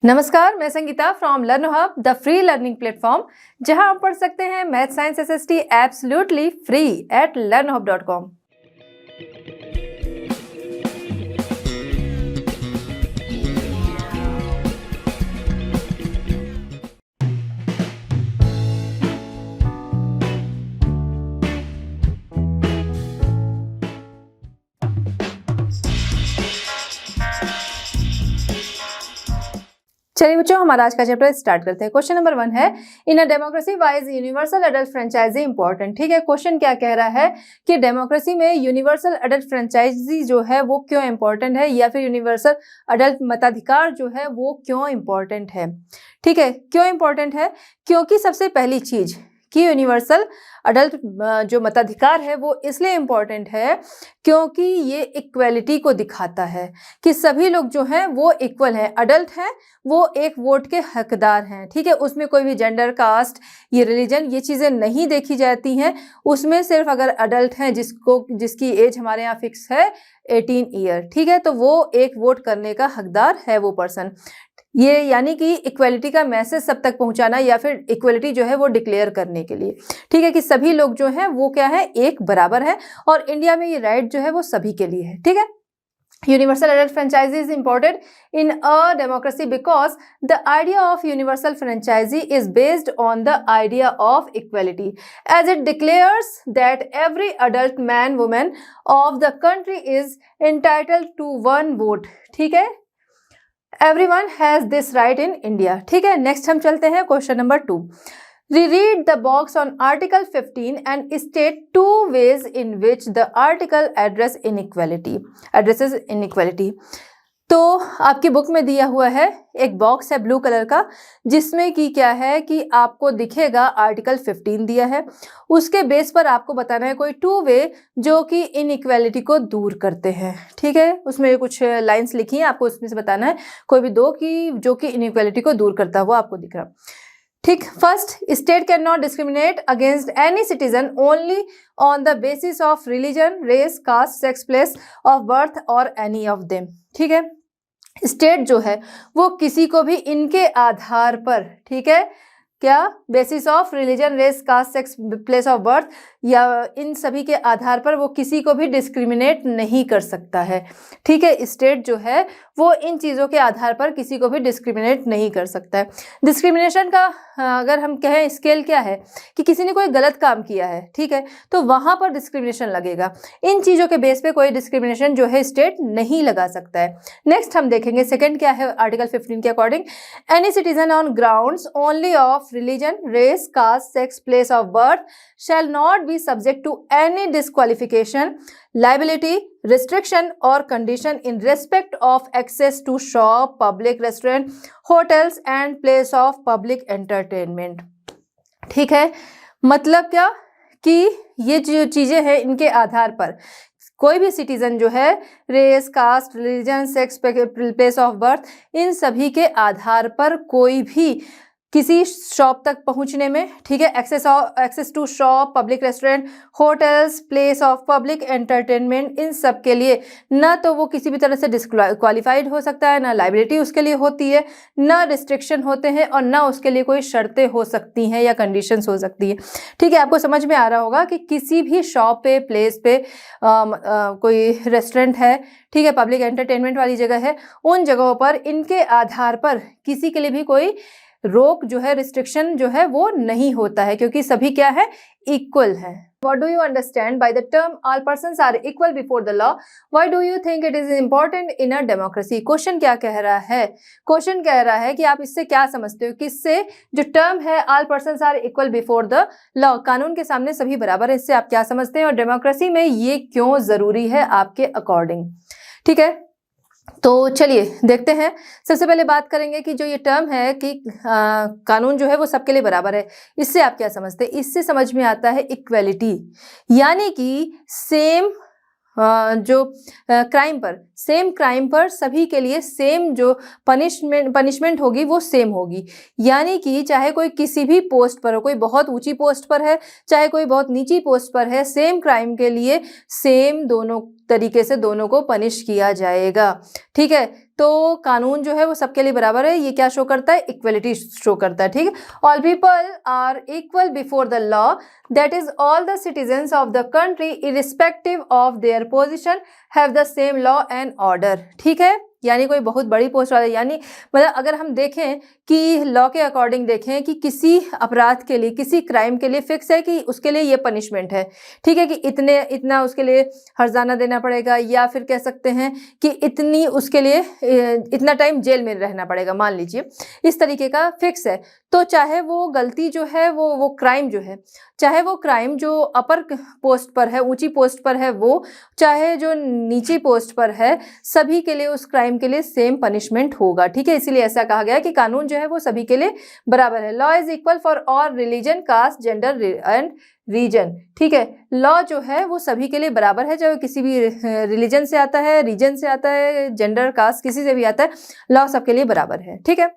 नमस्कार, मैं Sangeeta from learn hub, the free learning platform, जहां आप पढ़ सकते हैं math science SST absolutely free at learnhub.com। चलिए बच्चों, हमारा आज का चैप्टर स्टार्ट करते हैं। क्वेश्चन नंबर 1 है, in a democracy why is universal adult franchise important. ठीक है, क्वेश्चन क्या कह रहा है कि डेमोक्रेसी में यूनिवर्सल अडल्ट फ्रेंचाइजी जो है वो क्यों इंपॉर्टेंट है, या फिर यूनिवर्सल अडल्ट मताधिकार जो है वो क्यों इंपॉर्टेंट है। ठीक है, क्यों इंपॉर्टेंट है? क्योंकि सबसे पहली चीज कि यूनिवर्सल अडल्ट जो मताधिकार है वो इसलिए इम्पॉर्टेंट है क्योंकि ये इक्वलिटी को दिखाता है कि सभी लोग जो हैं वो इक्वल हैं, अडल्ट हैं, वो एक वोट के हकदार हैं। ठीक है, उसमें कोई भी जेंडर, कास्ट, ये रिलीजन, ये चीज़ें नहीं देखी जाती हैं। उसमें सिर्फ अगर अडल्ट हैं जिसकी एज हमारे यहाँ फिक्स है 18 ईयर, ठीक है, तो वो एक वोट करने का हकदार है वो पर्सन। ये यानी कि इक्वलिटी का मैसेज सब तक पहुंचाना, या फिर इक्वलिटी जो है वो डिक्लेयर करने के लिए। ठीक है, कि सभी लोग जो हैं वो क्या है, एक बराबर है, और इंडिया में ये राइट जो है वो सभी के लिए है। ठीक है, universal adult franchise is important in a democracy because the idea of universal franchise is based on the idea of equality as it declares that every adult man women of the country is entitled to one vote. ठीक है, Everyone has this right in India। ठीक है, next हम चलते हैं question number 2। Reread the box on Article 15 and state two ways in which the article addresses inequality। तो आपकी book में दिया हुआ है एक बॉक्स है ब्लू कलर का, जिसमें कि क्या है कि आपको दिखेगा आर्टिकल 15 दिया है। उसके बेस पर आपको बताना है कोई टू वे जो कि इनइक्वालिटी को दूर करते हैं। ठीक है, उसमें कुछ लाइंस लिखी हैं, आपको उसमें से बताना है कोई भी दो कि जो कि इनइक्वालिटी को दूर करता हुआ आपको दिख रहा। ठीक, first, state can not discriminate against any citizen only on the basis of religion, race, caste, sex, place of birth और एनी ऑफ देम। ठीक है, स्टेट जो है वो किसी को भी इनके आधार पर, ठीक है, क्या, basis of religion, race, caste, sex, place of birth, या इन सभी के आधार पर वो किसी को भी डिस्क्रिमिनेट नहीं कर सकता है। ठीक है, स्टेट जो है वो इन चीज़ों के आधार पर किसी को भी डिस्क्रिमिनेट नहीं कर सकता है। डिस्क्रिमिनेशन का अगर हम कहें स्केल क्या है कि किसी ने कोई गलत काम किया है, ठीक है, तो वहाँ पर डिस्क्रिमिनेशन लगेगा। इन चीज़ों के बेस पे कोई डिस्क्रिमिनेशन जो है स्टेट नहीं लगा सकता है। नेक्स्ट हम देखेंगे सेकेंड क्या है आर्टिकल 15 के according, any citizen on grounds only of religion, race, caste, sex, place of birth shall not be subject to any disqualification, liability, restriction or condition in respect of access to shop, public restaurant, hotels and place of public entertainment। ठीक है, मतलब क्या कि ये जो चीजें हैं इनके आधार पर कोई भी सिटीजन जो है race, caste, religion, sex, place of birth, इन सभी के आधार पर कोई भी किसी शॉप तक पहुंचने में, ठीक है, access to shop, public restaurant, hotels, place of public entertainment, इन सब के लिए ना तो वो किसी भी तरह से डिस्क्वालिफाइड हो सकता है, ना लाइबिलिटी उसके लिए होती है, ना रिस्ट्रिक्शन होते हैं, और ना उसके लिए कोई शर्तें हो सकती हैं या कंडीशंस हो सकती है। ठीक है, आपको समझ में आ रहा होगा कि किसी भी शॉप पे, प्लेस पे, कोई रेस्टोरेंट है, ठीक है, पब्लिक एंटरटेनमेंट वाली जगह है, उन जगहों पर इनके आधार पर किसी के लिए भी कोई रोक जो है, रिस्ट्रिक्शन जो है वो नहीं होता है, क्योंकि सभी क्या है, इक्वल है। What do you understand by the term all persons are equal before the law? Why do you think it is important in a democracy? Question क्या कह रहा है? क्वेश्चन कह रहा है कि आप इससे क्या समझते हो, किससे जो टर्म है all persons are equal before the law, कानून के सामने सभी बराबर है, इससे आप क्या समझते हैं, और डेमोक्रेसी में ये क्यों जरूरी है आपके अकॉर्डिंग। ठीक है, तो चलिए देखते हैं। सबसे पहले बात करेंगे कि जो ये टर्म है कि कानून जो है वो सबके लिए बराबर है, इससे आप क्या समझते हैं। इससे समझ में आता है इक्वलिटी, यानी कि सेम जो सेम क्राइम पर सभी के लिए सेम जो पनिशमेंट होगी वो सेम होगी। यानी कि चाहे कोई किसी भी पोस्ट पर हो, कोई बहुत ऊंची पोस्ट पर है, चाहे कोई बहुत नीची पोस्ट पर है, सेम क्राइम के लिए सेम दोनों तरीके से दोनों को पनिश किया जाएगा। ठीक है, तो कानून जो है वो सबके लिए बराबर है, ये क्या शो करता है, इक्वलिटी शो करता है, ठीक है। All people are equal before the law, that is all the citizens of the country irrespective of their position have the same law and order, ठीक है। यानी कोई बहुत बड़ी पोस्ट वाले, यानी मतलब अगर हम देखें कि लॉ के अकॉर्डिंग देखें कि किसी अपराध के लिए, किसी क्राइम के लिए फिक्स है कि उसके लिए ये पनिशमेंट है, ठीक है, कि इतना उसके लिए हर्जाना देना पड़ेगा, या फिर कह सकते हैं कि इतनी उसके लिए इतना टाइम जेल में रहना पड़ेगा, मान लीजिए इस तरीके का फिक्स है। तो चाहे वो गलती जो है वो क्राइम जो है, चाहे वो क्राइम जो अपर पोस्ट पर है, ऊंची पोस्ट पर है, वो चाहे जो नीची पोस्ट पर है, सभी के लिए उस क्राइम के लिए सेम पनिशमेंट होगा, ठीक है। इसीलिए ऐसा कहा गया कि कानून जो है वो सभी के लिए बराबर है। Law is equal for all religion, caste, gender and region, ठीक है। लॉ जो है वो सभी के लिए बराबर है, चाहे किसी भी रिलीजन से आता है, रीजन से आता है, जेंडर, कास्ट किसी से भी आता है, लॉ सबके लिए बराबर है, ठीक है।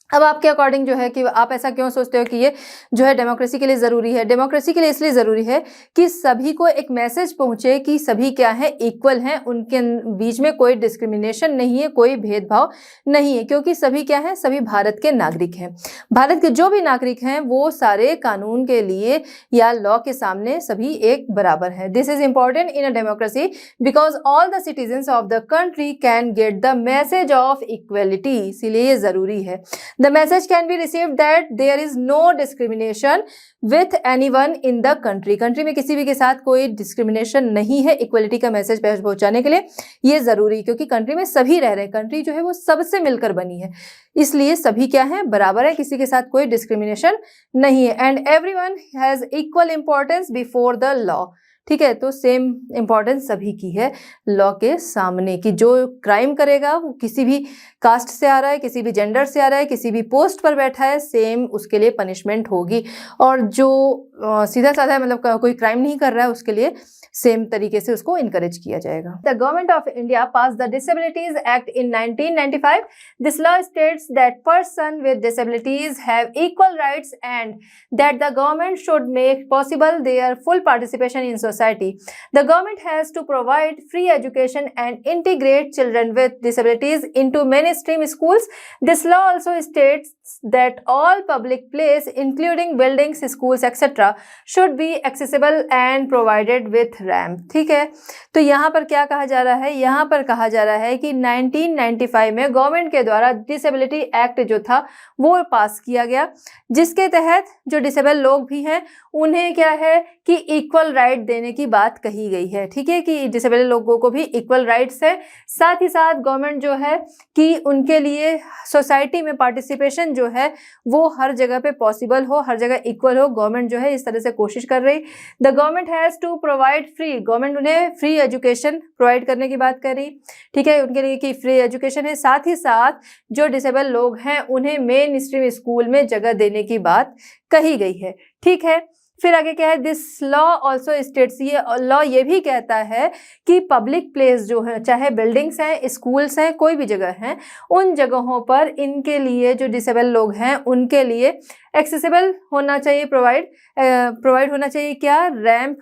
अब आपके अकॉर्डिंग जो है कि आप ऐसा क्यों सोचते हो कि ये जो है डेमोक्रेसी के लिए ज़रूरी है। डेमोक्रेसी के लिए इसलिए ज़रूरी है कि सभी को एक मैसेज पहुंचे कि सभी क्या है, इक्वल हैं, उनके बीच में कोई डिस्क्रिमिनेशन नहीं है, कोई भेदभाव नहीं है, क्योंकि सभी क्या है, सभी भारत के नागरिक हैं। भारत के जो भी नागरिक हैं वो सारे कानून के लिए या लॉ के सामने सभी एक बराबर है। This is important in a democracy because all the citizens of the country can get the message of equality, इसीलिए ये ज़रूरी है। The message can be received that there is no discrimination with anyone in the country. Country में किसी भी के साथ कोई डिस्क्रिमिनेशन नहीं है। इक्वलिटी का मैसेज पहुंचाने के लिए ये जरूरी, क्योंकि कंट्री में सभी रह रहे हैं, कंट्री जो है वो सबसे मिलकर बनी है, इसलिए सभी क्या है, बराबर है, किसी के साथ कोई डिस्क्रिमिनेशन नहीं है। And everyone has equal importance before the law, ठीक है। तो सेम इंपॉर्टेंस सभी की है लॉ के सामने, कि जो क्राइम करेगा वो किसी भी कास्ट से आ रहा है, किसी भी जेंडर से आ रहा है, किसी भी पोस्ट पर बैठा है, सेम उसके लिए पनिशमेंट होगी। और जो सीधा साधा मतलब कोई क्राइम नहीं कर रहा है, उसके लिए सेम तरीके से उसको इनकरेज किया जाएगा। The government of India pass the disabilities act in 1995। This law states that person with disabilities have equal rights and that the government should make possible there full participation in society. The government has to provide free education and integrate children with disabilities into mainstream schools. This law also states that all public places, including buildings, schools, etc., should be accessible and provided with ramp. ठीक है, तो यहाँ पर क्या कहा जा रहा है, यहाँ पर कहा जा रहा है कि 1995 में गवर्नमेंट के द्वारा डिसेबिलिटी एक्ट जो था वो पास किया गया, जिसके तहत जो डिसेबल लोग भी हैं उन्हें क्या है कि इक्वल राइट देने की बात कही गई है, ठीक है, कि डिसेबल लोगों को भी इक्वल राइट्स है। साथ ही साथ गवर्नमेंट जो है कि उनके लिए सोसाइटी में पार्टिसिपेशन जो है वो हर जगह पे पॉसिबल हो, हर जगह इक्वल हो, गवर्नमेंट जो है इस तरह से कोशिश कर रही। The government has to provide free, government उन्हें फ्री एजुकेशन प्रोवाइड करने की बात कर रही, ठीक है, उनके लिए कि फ्री एजुकेशन है। साथ ही साथ जो डिसेबल लोग हैं उन्हें मेन स्ट्रीम स्कूल में जगह देने की बात कही गई है, ठीक है। फिर आगे क्या है, दिस लॉ ऑल्सो स्टेट्स, ये लॉ ये भी कहता है कि पब्लिक प्लेस जो है, चाहे बिल्डिंग्स हैं, स्कूल्स हैं, कोई भी जगह हैं, उन जगहों पर इनके लिए जो डिसेबल लोग हैं उनके लिए एक्सेसिबल होना चाहिए, प्रोवाइड होना चाहिए क्या, रैंप,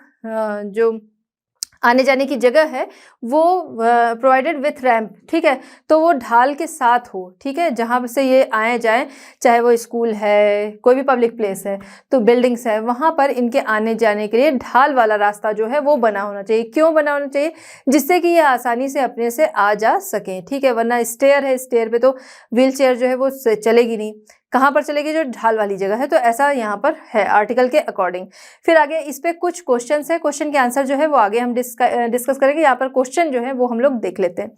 जो आने जाने की जगह है वो प्रोवाइडेड विथ रैंप, ठीक है, तो वो ढाल के साथ हो, ठीक है, जहाँ से ये आए जाएं, चाहे वो स्कूल है, कोई भी पब्लिक प्लेस है, तो बिल्डिंग्स है, वहाँ पर इनके आने जाने के लिए ढाल वाला रास्ता जो है वो बना होना चाहिए। क्यों बना होना चाहिए, जिससे कि ये आसानी से अपने से आ जा सकें, ठीक है, वरना स्टेयर है, स्टेयर पे तो व्हील चेयर जो है वो चलेगी नहीं, कहाँ पर चलेगी, जो ढाल वाली जगह है, तो ऐसा यहाँ पर है आर्टिकल के अकॉर्डिंग। फिर आगे इस पे कुछ क्वेश्चंस है, क्वेश्चन के आंसर जो है वो आगे हम डिस्कस करेंगे। यहाँ पर क्वेश्चन जो है वो हम लोग देख लेते हैं,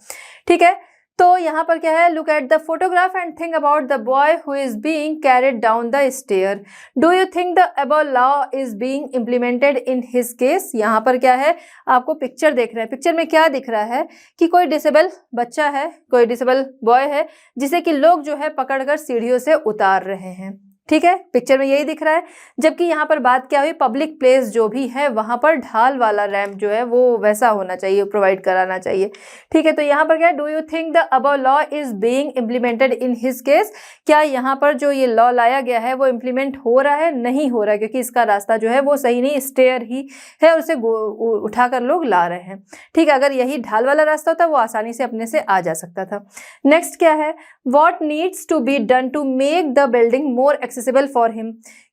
ठीक है। तो यहाँ पर क्या है, look at the photograph and think about the boy who is being carried down the stair. Do you think the above law is being implemented in his case. यहाँ पर क्या है, आपको पिक्चर देख रहे हैं, पिक्चर में क्या दिख रहा है कि कोई डिसेबल बच्चा है, कोई डिसेबल बॉय है, जिसे कि लोग जो है पकड़कर सीढ़ियों से उतार रहे हैं, ठीक है, पिक्चर में यही दिख रहा है। जबकि यहाँ पर बात क्या हुई, पब्लिक प्लेस जो भी है वहां पर ढाल वाला रैंप जो है वो वैसा होना चाहिए, प्रोवाइड कराना चाहिए। ठीक है, तो यहाँ पर क्या है, do you think the above law is being implemented in his case, क्या यहाँ पर जो ये लॉ लाया गया है वो इम्प्लीमेंट हो रहा है? नहीं हो रहा है, क्योंकि इसका रास्ता जो है वो सही नहीं, स्टेयर ही है और उसे उठाकर लोग ला रहे हैं। ठीक है, अगर यही ढाल वाला रास्ता होता वो आसानी से अपने से आ जा सकता था। नेक्स्ट क्या है, what needs to be done to make the building more accessible for him,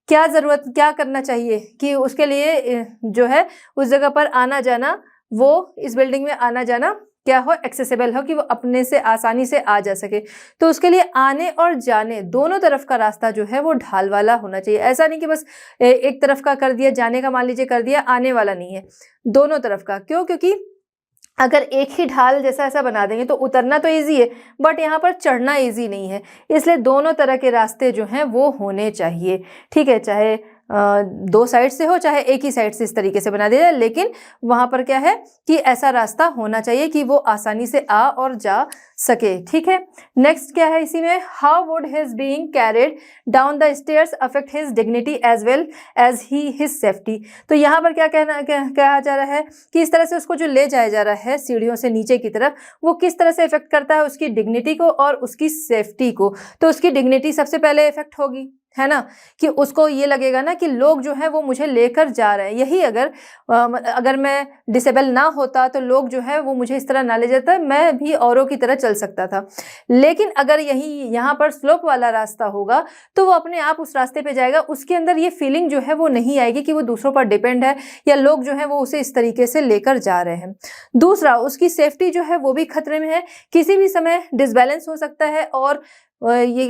क्या जरूरत, क्या करना चाहिए कि उसके लिए जो है उस जगह पर आना जाना, वो इस बिल्डिंग में आना जाना क्या हो, एक्सेसिबल हो, कि वो अपने से आसानी से आ जा सके। तो उसके लिए आने और जाने दोनों तरफ का रास्ता जो है वो ढाल वाला होना चाहिए। ऐसा नहीं कि बस एक तरफ का कर दिया, जाने का मान लीजिए कर दिया, आने वाला नहीं है, दोनों तरफ का। क्यों? क्योंकि अगर एक ही ढाल जैसा ऐसा बना देंगे तो उतरना तो इजी है बट यहाँ पर चढ़ना इजी नहीं है, इसलिए दोनों तरह के रास्ते जो हैं वो होने चाहिए। ठीक है, चाहे दो साइड से हो चाहे एक ही साइड से, इस तरीके से बना दिया जाए, लेकिन वहां पर क्या है कि ऐसा रास्ता होना चाहिए कि वो आसानी से आ और जा सके। ठीक है, नेक्स्ट क्या है इसी में, how would his being carried down the stairs affect his dignity as well as he his safety. तो यहाँ पर क्या कहा जा रहा है कि इस तरह से उसको जो ले जाया जा रहा है सीढ़ियों से नीचे की तरफ, वो किस तरह से इफेक्ट करता है उसकी डिग्निटी को और उसकी सेफ्टी को। तो उसकी डिग्निटी सबसे पहले इफेक्ट होगी, है ना, कि उसको ये लगेगा ना कि लोग जो है वो मुझे लेकर जा रहे हैं। यही अगर मैं डिसेबल ना होता तो लोग जो है वो मुझे इस तरह ना ले जाता, मैं भी औरों की तरह चल सकता था। लेकिन अगर यहाँ पर स्लोप वाला रास्ता होगा तो वो अपने आप उस रास्ते पे जाएगा, उसके अंदर ये फीलिंग जो है वो नहीं आएगी कि वो दूसरों पर डिपेंड है या लोग जो है वो उसे इस तरीके से लेकर जा रहे हैं। दूसरा, उसकी सेफ्टी जो है वो भी खतरे में है, किसी भी समय डिसबैलेंस हो सकता है और ये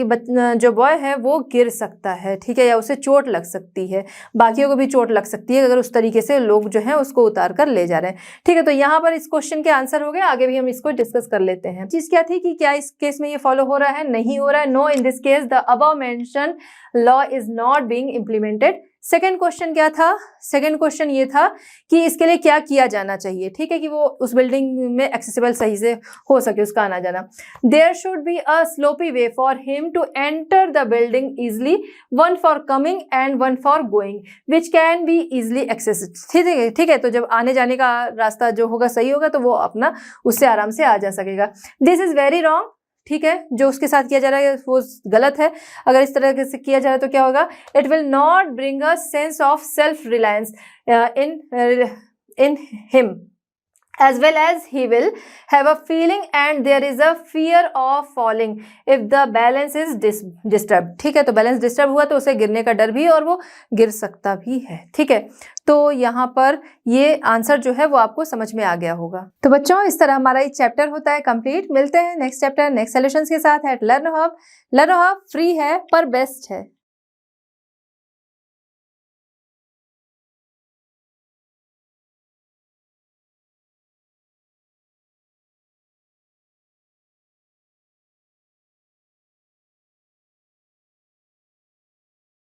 जो बॉय है वो गिर सकता है। ठीक है, या उसे चोट लग सकती है, बाकियों को भी चोट लग सकती है अगर उस तरीके से लोग जो हैं उसको उतार कर ले जा रहे हैं। ठीक है, तो यहाँ पर इस क्वेश्चन के आंसर हो गए, आगे भी हम इसको डिस्कस कर लेते हैं। चीज क्या थी कि क्या इस केस में ये फॉलो हो रहा है? नहीं हो रहा है। No, in this case the above mention law is not being implemented. Second question क्या था? सेकेंड क्वेश्चन ये था कि इसके लिए क्या किया जाना चाहिए। ठीक है, कि वो उस बिल्डिंग में एक्सेसिबल सही से हो सके उसका आना जाना। There should be a sloppy way for him to enter the building easily, one for coming and one for going which can be easily access. ठीक है, तो जब आने जाने का रास्ता जो होगा सही होगा तो वो अपना उससे आराम से आ जा सकेगा। This is very wrong. ठीक है, जो उसके साथ किया जा रहा है वो गलत है। अगर इस तरह से किया जा रहा है तो क्या होगा, it will not bring a sense of self reliance in him as well as he will have a feeling and there is a fear of falling if the balance is disturbed। ठीक है, तो balance disturb हुआ तो उसे गिरने का डर भी और वो गिर सकता भी है। ठीक है, तो यहाँ पर ये आंसर जो है वो आपको समझ में आ गया होगा। तो बच्चों, इस तरह हमारा ये चैप्टर होता है कंप्लीट। मिलते हैं नेक्स्ट चैप्टर नेक्स्ट सॉल्यूशंस के साथ। लर्न हब फ्री है पर बेस्ट है।